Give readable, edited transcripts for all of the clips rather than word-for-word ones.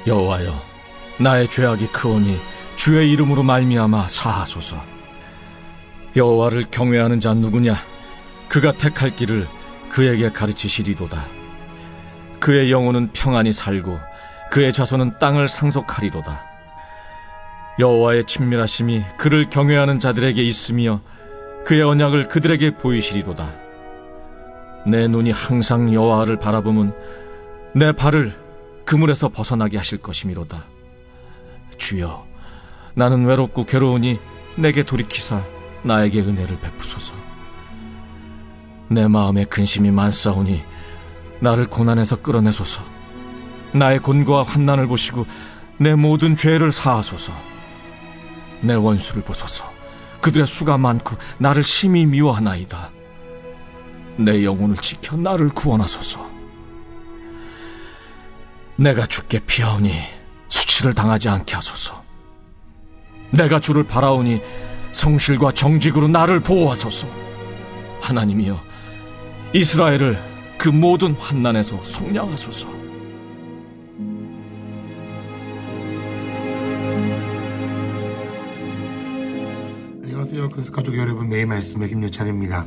여호와여, 나의 죄악이 크오니 주의 이름으로 말미암아 사하소서. 여호와를 경외하는 자 누구냐? 그가 택할 길을 그에게 가르치시리로다. 그의 영혼은 평안히 살고 그의 자손은 땅을 상속하리로다. 여호와의 친밀하심이 그를 경외하는 자들에게 있으며 그의 언약을 그들에게 보이시리로다. 내 눈이 항상 여호와를 바라보면 내 발을 그물에서 벗어나게 하실 것이미로다. 주여, 나는 외롭고 괴로우니 내게 돌이키사 나에게 은혜를 베푸소서. 내 마음에 근심이 많사오니 나를 고난에서 끌어내소서. 나의 곤고와 환난을 보시고 내 모든 죄를 사하소서. 내 원수를 보소서. 그들의 수가 많고 나를 심히 미워하나이다. 내 영혼을 지켜 나를 구원하소서. 내가 주께 피하오니 수치를 당하지 않게 하소서. 내가 주를 바라오니 성실과 정직으로 나를 보호하소서. 하나님이여, 이스라엘을 그 모든 환난에서 속량하소서. 안녕하세요. 근수가족 여러분, 매일 말씀의 김여찬입니다.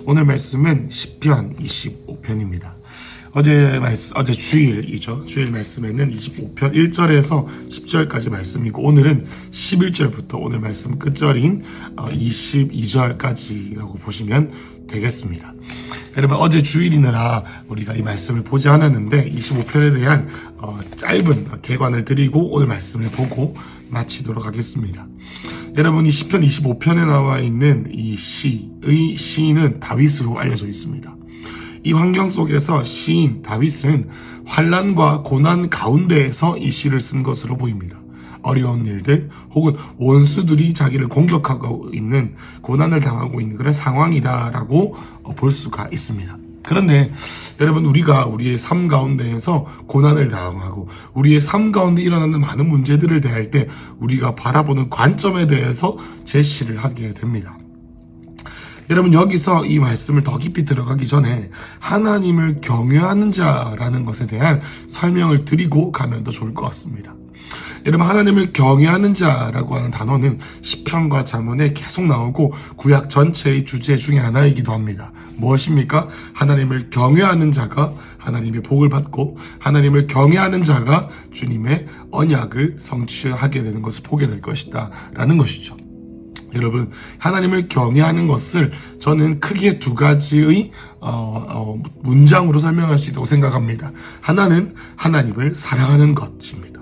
오늘 말씀은 시편 25편입니다. 어제 주일이죠. 주일 말씀에는 25편 1절에서 10절까지 말씀이고, 오늘은 11절부터 오늘 말씀 끝절인 22절까지라고 보시면 되겠습니다. 여러분, 어제 주일이느라 우리가 이 말씀을 보지 않았는데 25편에 대한 짧은 개관을 드리고 오늘 말씀을 보고 마치도록 하겠습니다. 여러분, 이 시편 25편에 나와 있는 이 시의 시인은 다윗으로 알려져 있습니다. 이 환경 속에서 시인 다윗은 환난과 고난 가운데에서 이 시를 쓴 것으로 보입니다. 어려운 일들 혹은 원수들이 자기를 공격하고 있는, 고난을 당하고 있는 그런 상황이다라고 볼 수가 있습니다. 그런데 여러분, 우리가 우리의 삶 가운데에서 고난을 당하고 우리의 삶 가운데 일어나는 많은 문제들을 대할 때 우리가 바라보는 관점에 대해서 제시를 하게 됩니다. 여러분, 여기서 이 말씀을 더 깊이 들어가기 전에 하나님을 경외하는 자라는 것에 대한 설명을 드리고 가면 더 좋을 것 같습니다. 여러분, 하나님을 경외하는 자라고 하는 단어는 시편과 잠언에 계속 나오고 구약 전체의 주제 중에 하나이기도 합니다. 무엇입니까? 하나님을 경외하는 자가 하나님의 복을 받고 하나님을 경외하는 자가 주님의 언약을 성취하게 되는 것을 보게 될 것이다 라는 것이죠. 여러분, 하나님을 경외하는 것을 저는 크게 두 가지의 문장으로 설명할 수 있다고 생각합니다. 하나는 하나님을 사랑하는 것입니다.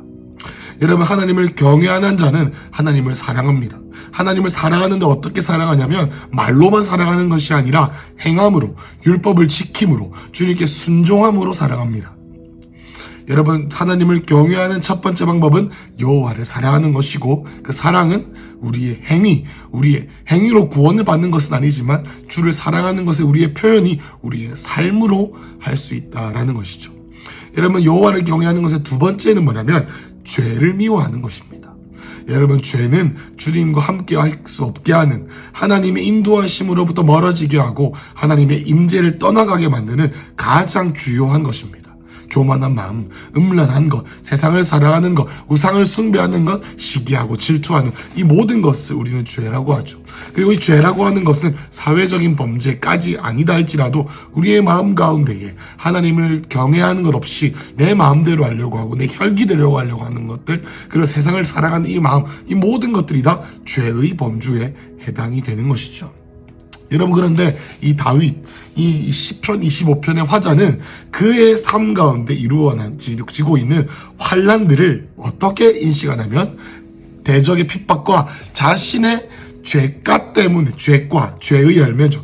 여러분, 하나님을 경외하는 자는 하나님을 사랑합니다. 하나님을 사랑하는데 어떻게 사랑하냐면 말로만 사랑하는 것이 아니라 행함으로, 율법을 지킴으로, 주님께 순종함으로 사랑합니다. 여러분, 하나님을 경외하는 첫 번째 방법은 여호와를 사랑하는 것이고, 그 사랑은 우리의 행위로 구원을 받는 것은 아니지만 주를 사랑하는 것의 우리의 표현이 우리의 삶으로 할 수 있다라는 것이죠. 여러분, 여호와를 경외하는 것의 두 번째는 뭐냐면 죄를 미워하는 것입니다. 여러분, 죄는 주님과 함께 할 수 없게 하는, 하나님의 인도하심으로부터 멀어지게 하고 하나님의 임재를 떠나가게 만드는 가장 주요한 것입니다. 교만한 마음, 음란한 것, 세상을 사랑하는 것, 우상을 숭배하는 것, 시기하고 질투하는 이 모든 것을 우리는 죄라고 하죠. 그리고 이 죄라고 하는 것은 사회적인 범죄까지 아니다 할지라도 우리의 마음 가운데에 하나님을 경외하는 것 없이 내 마음대로 하려고 하고 내 혈기대로 하려고 하는 것들, 그리고 세상을 사랑하는 이 마음, 이 모든 것들이 다 죄의 범주에 해당이 되는 것이죠. 여러분, 그런데 이 다윗, 이 시편 25편의 화자는 그의 삶 가운데 이루어지고 있는 환난들을 어떻게 인식하냐면 대적의 핍박과 자신의 죄가 때문에, 죄의 열매죠.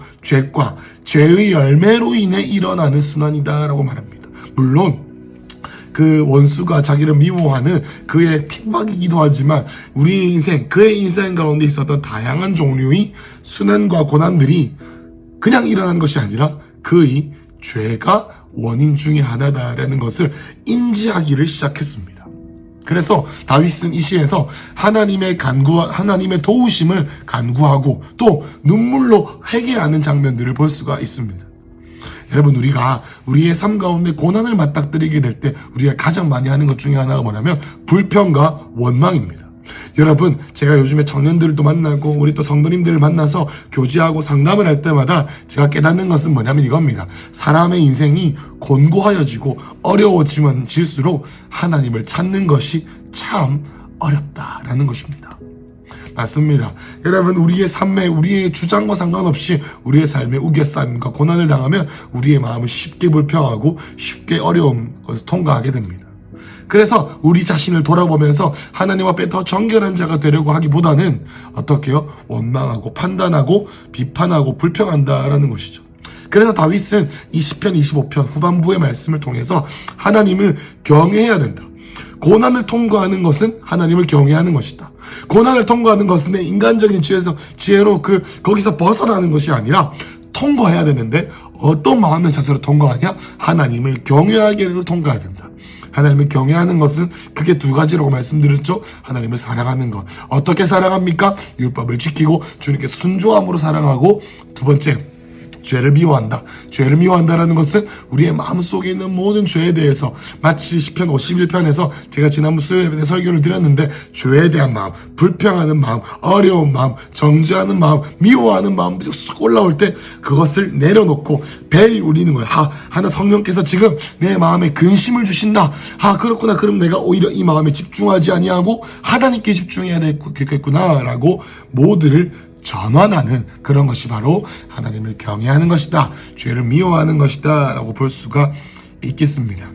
죄의 열매로 인해 일어나는 순환이다라고 말합니다. 물론 그 원수가 자기를 미워하는 그의 핍박이기도 하지만 그의 인생 가운데 있었던 다양한 종류의 순환과 고난들이 그냥 일어난 것이 아니라 그의 죄가 원인 중에 하나다라는 것을 인지하기를 시작했습니다. 그래서 다윗은 이 시에서 하나님의 도우심을 간구하고 또 눈물로 회개하는 장면들을 볼 수가 있습니다. 여러분, 우리가 우리의 삶 가운데 고난을 맞닥뜨리게 될 때 우리가 가장 많이 하는 것 중에 하나가 뭐냐면 불평과 원망입니다. 여러분, 제가 요즘에 청년들도 만나고 우리 또 성도님들을 만나서 교제하고 상담을 할 때마다 제가 깨닫는 것은 뭐냐면 이겁니다. 사람의 인생이 곤고하여지고 어려워지면 질수록 하나님을 찾는 것이 참 어렵다라는 것입니다. 맞습니다. 여러분, 우리의 삶에 우리의 주장과 상관없이 우리의 삶에 우겨싸임과 고난을 당하면 우리의 마음은 쉽게 불평하고 쉽게 어려운 것을 통과하게 됩니다. 그래서 우리 자신을 돌아보면서 하나님 앞에 더 정결한 자가 되려고 하기보다는 어떻게 해요? 원망하고 판단하고 비판하고 불평한다라는 것이죠. 그래서 다윗은 이 시편 25편 후반부의 말씀을 통해서 하나님을 경외해야 된다. 고난을 통과하는 것은 하나님을 경외하는 것이다. 고난을 통과하는 것은 내 인간적인 지혜로 거기서 벗어나는 것이 아니라 통과해야 되는데 어떤 마음의 자세로 통과하냐? 하나님을 경외하기를 통과해야 된다. 하나님을 경외하는 것은 크게 두 가지라고 말씀드렸죠. 하나님을 사랑하는 것. 어떻게 사랑합니까? 율법을 지키고 주님께 순종함으로 사랑하고, 두 번째, 죄를 미워한다. 죄를 미워한다라는 것은 우리의 마음속에 있는 모든 죄에 대해서, 마치 시편 51편에서 제가 지난번 수요일에 설교를 드렸는데, 죄에 대한 마음, 불평하는 마음, 어려운 마음, 정죄하는 마음, 미워하는 마음들이 쑥 올라올 때 그것을 내려놓고 벨이 울리는 거예요. 하나 성령께서 지금 내 마음에 근심을 주신다. 그렇구나. 그럼 내가 오히려 이 마음에 집중하지 아니하고 하나님께 집중해야 되겠구나 라고 모두를 전환하는 그런 것이 바로 하나님을 경외하는 것이다. 죄를 미워하는 것이다 라고 볼 수가 있겠습니다.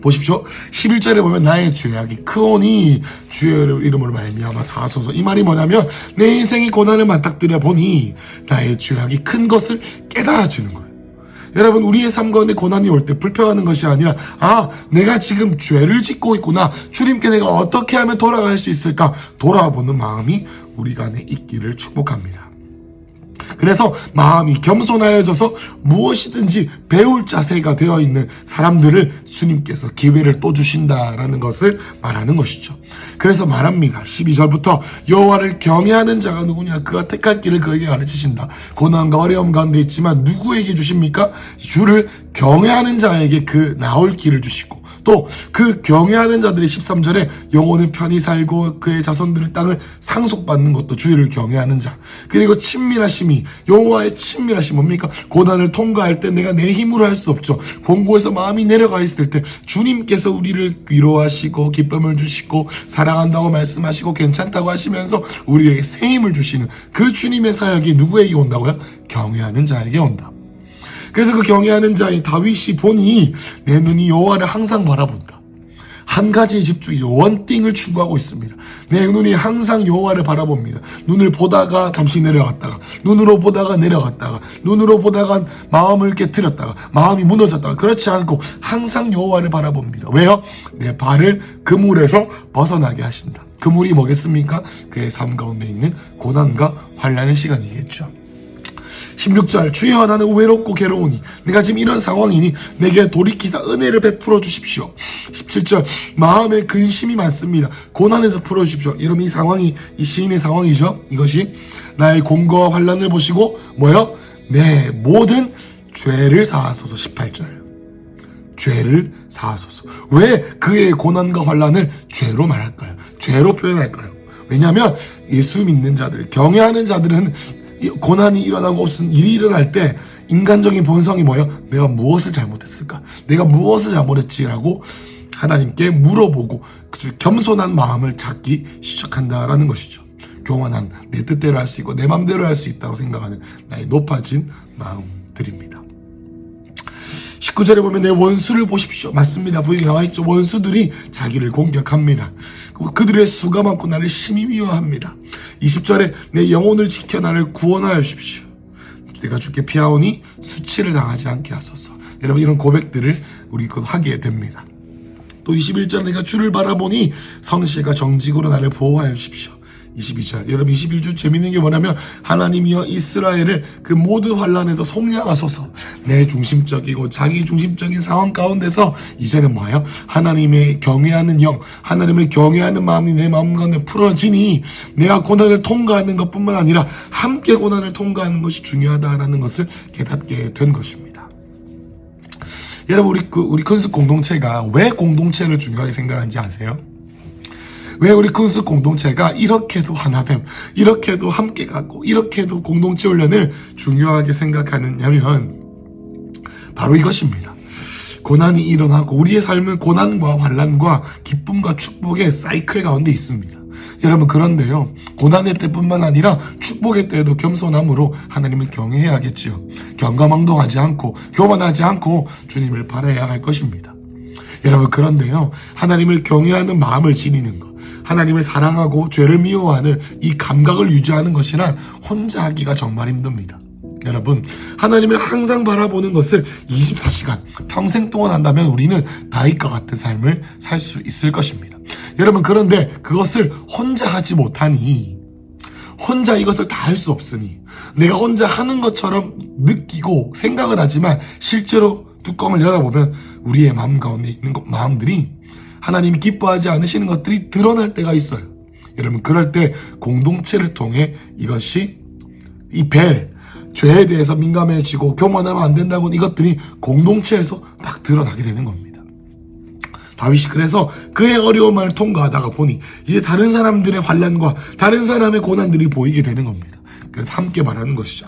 보십시오. 11절에 보면 나의 죄악이 크오니 주의 이름으로 말미암아 사소서. 이 말이 뭐냐면 내 인생이 고난을 맞닥뜨려 보니 나의 죄악이 큰 것을 깨달아지는 거예요. 여러분, 우리의 삶 가운데 고난이 올 때 불평하는 것이 아니라 내가 지금 죄를 짓고 있구나. 주님께 내가 어떻게 하면 돌아갈 수 있을까? 돌아보는 마음이 우리 안에 있기를 축복합니다. 그래서 마음이 겸손하여져서 무엇이든지 배울 자세가 되어 있는 사람들을 주님께서 기회를 또 주신다라는 것을 말하는 것이죠. 그래서 말합니다. 12절부터 여호와를 경외하는 자가 누구냐? 그가 택할 길을 그에게 가르치신다. 고난과 어려움 가운데 있지만 누구에게 주십니까? 주를 경외하는 자에게 그 나올 길을 주시고, 또 그 경외하는 자들이 13절에 영혼을 편히 살고 그의 자손들의 땅을 상속받는 것도 주를 경외하는 자. 그리고 친밀하심이, 여호와의 친밀하심 뭡니까? 고난을 통과할 때 내가 내 힘으로 할 수 없죠. 공고에서 마음이 내려가 있을 때 주님께서 우리를 위로하시고 기쁨을 주시고 사랑한다고 말씀하시고 괜찮다고 하시면서 우리에게 새 힘을 주시는 그 주님의 사역이 누구에게 온다고요? 경외하는 자에게 온다. 그래서 그 경외하는 자인 다윗이 보니 내 눈이 여호와를 항상 바라본다. 한 가지에 집중이죠. 원띵을 추구하고 있습니다. 내 눈이 항상 여호와를 바라봅니다. 눈을 보다가 잠시 내려갔다가, 눈으로 보다가 내려갔다가, 눈으로 보다가 마음을 깨트렸다가, 마음이 무너졌다가, 그렇지 않고 항상 여호와를 바라봅니다. 왜요? 내 발을 그물에서 벗어나게 하신다. 그물이 뭐겠습니까? 그의 삶 가운데 있는 고난과 환난의 시간이겠죠. 16절, 주여 나는 외롭고 괴로우니 내가 지금 이런 상황이니 내게 돌이키사 은혜를 베풀어 주십시오. 17절, 마음에 근심이 많습니다. 고난에서 풀어주십시오. 여러분, 이 상황이 이 시인의 상황이죠. 이것이 나의 공고와 환난을 보시고 뭐요? 내 모든 죄를 사하소서. 18절, 죄를 사하소서. 왜 그의 고난과 환난을 죄로 말할까요? 죄로 표현할까요? 왜냐하면 예수 믿는 자들, 경외하는 자들은 고난이 일어나고 무슨 일이 일어날 때 인간적인 본성이 뭐예요? 내가 무엇을 잘못했을까? 내가 무엇을 잘못했지라고 하나님께 물어보고 겸손한 마음을 갖기 시작한다라는 것이죠. 교만한, 내 뜻대로 할 수 있고 내 맘대로 할 수 있다고 생각하는 나의 높아진 마음들입니다. 19절에 보면 내 원수를 보십시오. 맞습니다. 보기 나와있죠. 원수들이 자기를 공격합니다. 그들의 수가 많고 나를 심히 미워합니다. 20절에 내 영혼을 지켜 나를 구원하여 주십시오. 내가 주께 피하오니 수치를 당하지 않게 하소서. 여러분, 이런 고백들을 우리 하게 됩니다. 또 21절에 내가 주를 바라보니 성실과 정직으로 나를 보호하여 주십시오. 22절, 여러분 21절 재밌는 게 뭐냐면 하나님이여 이스라엘을 그 모든 환난에서 속량하소서. 내 중심적이고 자기 중심적인 상황 가운데서 이제는 뭐예요? 하나님의 경외하는 영, 하나님을 경외하는 마음이 내 마음 가운데 풀어지니 내가 고난을 통과하는 것뿐만 아니라 함께 고난을 통과하는 것이 중요하다라는 것을 깨닫게 된 것입니다. 여러분 우리 큰숲 공동체가 왜 공동체를 중요하게 생각하는지 아세요? 왜 우리 큰숲 공동체가 이렇게도 하나됨, 이렇게도 함께 가고, 이렇게도 공동체 훈련을 중요하게 생각하느냐면 바로 이것입니다. 고난이 일어나고 우리의 삶은 고난과 환난과 기쁨과 축복의 사이클 가운데 있습니다. 여러분, 그런데요, 고난의 때뿐만 아니라 축복의 때에도 겸손함으로 하나님을 경외해야겠지요. 경가망동하지 않고 교만하지 않고 주님을 바라야 할 것입니다. 여러분, 그런데요, 하나님을 경외하는 마음을 지니는 것, 하나님을 사랑하고 죄를 미워하는 이 감각을 유지하는 것이란 혼자 하기가 정말 힘듭니다. 여러분, 하나님을 항상 바라보는 것을 24시간 평생 동안 한다면 우리는 다윗과 같은 삶을 살 수 있을 것입니다. 여러분, 그런데 그것을 혼자 하지 못하니, 혼자 이것을 다 할 수 없으니, 내가 혼자 하는 것처럼 느끼고 생각은 하지만 실제로 뚜껑을 열어보면 우리의 마음 가운데 있는 마음들이 하나님이 기뻐하지 않으시는 것들이 드러날 때가 있어요. 여러분, 그럴 때 공동체를 통해 이것이 죄에 대해서 민감해지고 교만하면 안 된다고 이것들이 공동체에서 막 드러나게 되는 겁니다. 다윗이 그래서 그의 어려움을 통과하다가 보니 이제 다른 사람들의 환난과 다른 사람의 고난들이 보이게 되는 겁니다. 그래서 함께 말하는 것이죠.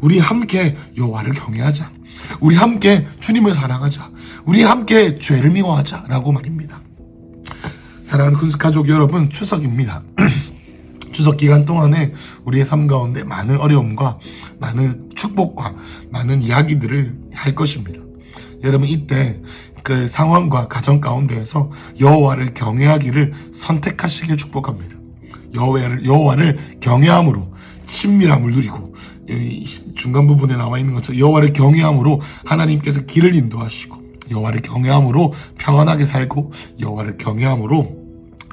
우리 함께 여호와를 경외하자. 우리 함께 주님을 사랑하자. 우리 함께 죄를 미워하자 라고 말입니다. 사랑하는 큰숲 가족 여러분, 추석입니다. 추석 기간 동안에 우리의 삶 가운데 많은 어려움과 많은 축복과 많은 이야기들을 할 것입니다. 여러분, 이때 그 상황과 가정 가운데에서 여호와를 경외하기를 선택하시길 축복합니다. 여호와를 경외함으로 친밀함을 누리고, 중간 부분에 나와 있는 것처럼 여호와를 경외함으로 하나님께서 길을 인도하시고, 여호와를 경외함으로 평안하게 살고, 여호와를 경외함으로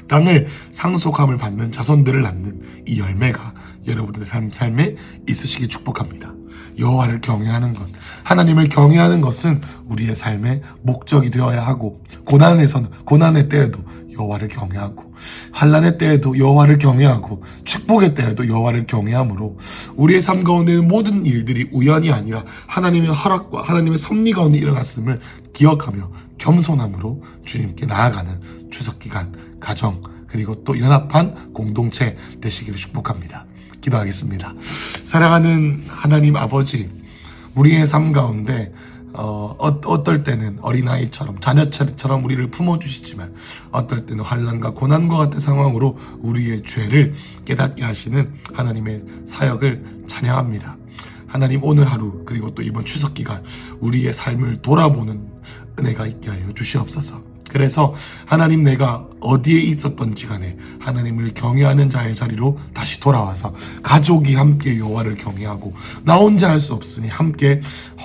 땅을 상속함을 받는 자손들을 낳는 이 열매가 여러분들의 삶에 있으시길 축복합니다. 여호와를 경외하는 것, 하나님을 경외하는 것은 우리의 삶의 목적이 되어야 하고, 고난의 때에도 여호와를 경외하고, 환난의 때에도 여호와를 경외하고, 축복의 때에도 여호와를 경외함으로 우리의 삶 가운데는 모든 일들이 우연이 아니라 하나님의 허락과 하나님의 섭리 가운데 일어났음을 기억하며 겸손함으로 주님께 나아가는 추석기간 가정, 그리고 또 연합한 공동체 되시기를 축복합니다. 기도하겠습니다. 사랑하는 하나님 아버지, 우리의 삶 가운데 어떨 때는 어린아이처럼 자녀처럼 우리를 품어주시지만 어떨 때는 환난과 고난과 같은 상황으로 우리의 죄를 깨닫게 하시는 하나님의 사역을 찬양합니다. 하나님, 오늘 하루 그리고 또 이번 추석 기간 우리의 삶을 돌아보는 은혜가 있게 하여 주시옵소서. 그래서 하나님, 내가 어디에 있었던지 간에 하나님을 경외하는 자의 자리로 다시 돌아와서 가족이 함께 여호와를 경외하고 나 혼자 할 수 없으니 함께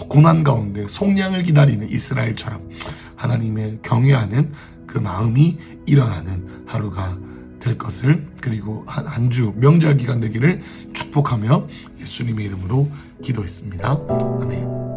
고난 가운데 속량을 기다리는 이스라엘처럼 하나님의 경외하는 그 마음이 일어나는 하루가 될 것을, 그리고 한 주 명절 기간 되기를 축복하며 예수님의 이름으로 기도했습니다. 아멘.